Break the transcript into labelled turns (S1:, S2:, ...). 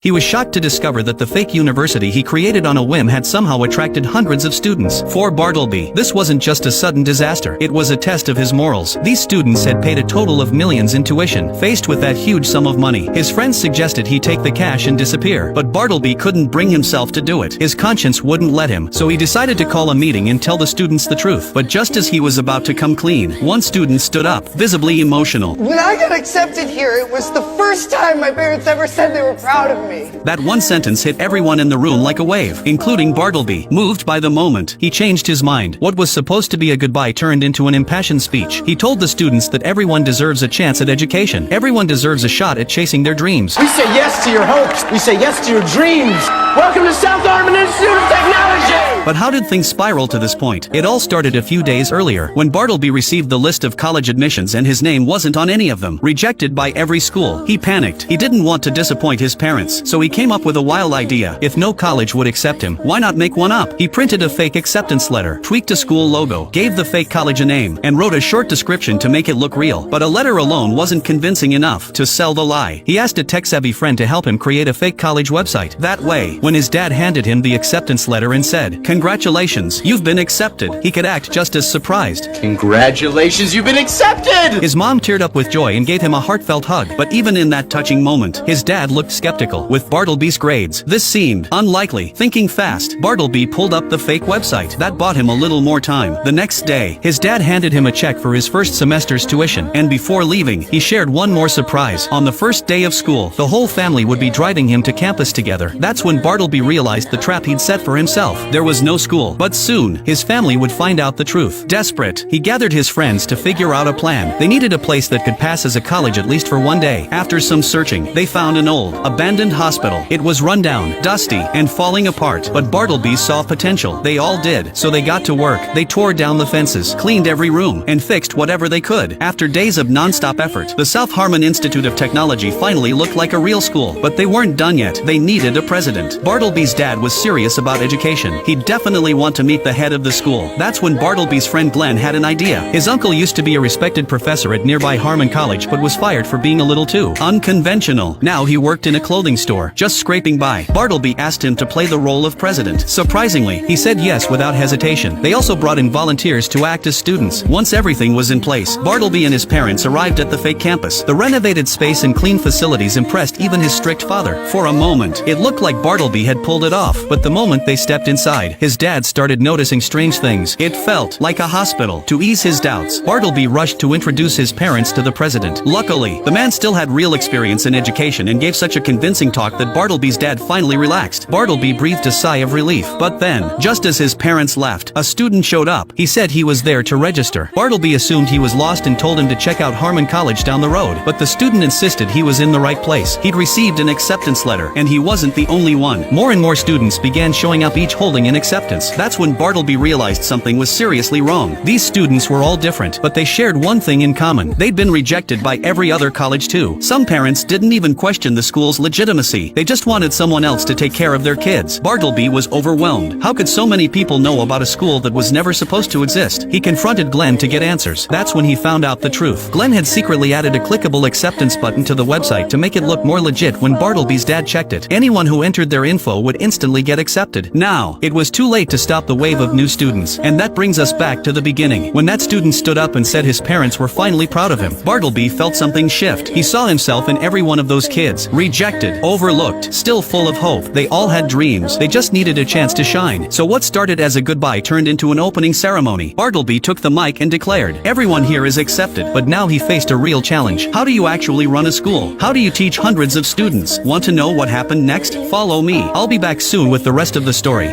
S1: He was shocked to discover that the fake university he created on a whim had somehow attracted hundreds of students. For Bartleby, this wasn't just a sudden disaster, it was a test of his morals. These students had paid a total of millions in tuition. Faced with that huge sum of money, his friends suggested he take the cash and disappear. But Bartleby couldn't bring himself to do it. His conscience wouldn't let him, so he decided to call a meeting and tell the students the truth. But just as he was about to come clean, one student stood up, visibly emotional.
S2: When I got accepted here, it was the first time my parents ever said they were proud of me.
S1: That one sentence hit everyone in the room like a wave, including Bartleby. Moved by the moment, he changed his mind. What was supposed to be a goodbye turned into an impassioned speech. He told the students that everyone deserves a chance at education. Everyone deserves a shot at chasing their dreams.
S3: We say yes to your hopes. We say yes to your dreams. Welcome to South Armand Institute of Technology!
S1: But how did things spiral to this point? It all started a few days earlier, when Bartleby received the list of college admissions and his name wasn't on any of them. Rejected by every school. He panicked. He didn't want to disappoint his parents, so he came up with a wild idea. If no college would accept him, why not make one up? He printed a fake acceptance letter, tweaked a school logo, gave the fake college a name, and wrote a short description to make it look real. But a letter alone wasn't convincing enough to sell the lie. He asked a tech-savvy friend to help him create a fake college website. That way, when his dad handed him the acceptance letter and said, "Congratulations, you've been accepted," he could act just as surprised.
S3: Congratulations, you've been accepted!
S1: His mom teared up with joy and gave him a heartfelt hug. But even in that touching moment, his dad looked skeptical. With Bartleby's grades, this seemed unlikely. Thinking fast, Bartleby pulled up the fake website. That bought him a little more time. The next day, his dad handed him a check for his first semester's tuition, and before leaving, he shared one more surprise. On the first day of school, the whole family would be driving him to campus together. That's when Bartleby realized the trap he'd set for himself. There was no school, but soon, his family would find out the truth. Desperate, he gathered his friends to figure out a plan. They needed a place that could pass as a college at least for one day. After some searching, they found an old, abandoned hospital. It was run down, dusty, and falling apart, but Bartleby saw potential. They all did, so they got to work. They tore down the fences, cleaned every room, and fixed whatever they could. After days of non-stop effort, the South Armand Institute of Technology finally looked like a real school. But they weren't done yet. They needed a president. Bartleby's dad was serious about education. He'd definitely want to meet the head of the school. That's when Bartleby's friend Glenn had an idea. His uncle used to be a respected professor at nearby Harmon College but was fired for being a little too unconventional. Now he worked in a clothing store, just scraping by. Bartleby asked him to play the role of president. Surprisingly, he said yes without hesitation. They also brought in volunteers to act as students. Once everything was in place, Bartleby and his parents arrived at the fake campus. The renovated space and clean facilities impressed even his strict father. For a moment, it looked like Bartleby had pulled it off, but the moment they stepped inside, his dad started noticing strange things. It felt like a hospital. To ease his doubts, Bartleby rushed to introduce his parents to the president. Luckily, the man still had real experience in education and gave such a convincing talk that Bartleby's dad finally relaxed. Bartleby breathed a sigh of relief. But then, just as his parents left, a student showed up. He said he was there to register. Bartleby assumed he was lost and told him to check out Harmon College down the road. But the student insisted he was in the right place. He'd received an acceptance letter, and he wasn't the only one. More and more students began showing up, each holding an acceptance. That's when Bartleby realized something was seriously wrong. These students were all different, but they shared one thing in common. They'd been rejected by every other college too. Some parents didn't even question the school's legitimacy. They just wanted someone else to take care of their kids. Bartleby was overwhelmed. How could so many people know about a school that was never supposed to exist? He confronted Glenn to get answers. That's when he found out the truth. Glenn had secretly added a clickable acceptance button to the website to make it look more legit. When Bartleby's dad checked it, anyone who entered their info would instantly get accepted. Now, it was too late to stop the wave of new students. And that brings us back to the beginning. When that student stood up and said his parents were finally proud of him, Bartleby felt something shift. He saw himself in every one of those kids. Rejected, overlooked, still full of hope. They all had dreams. They just needed a chance to shine. So what started as a goodbye turned into an opening ceremony. Bartleby took the mic and declared, "Everyone here is accepted." But now he faced a real challenge. How do you actually run a school? How do you teach hundreds of students? Want to know what happened next? Follow me. I'll be back soon with the rest of the story.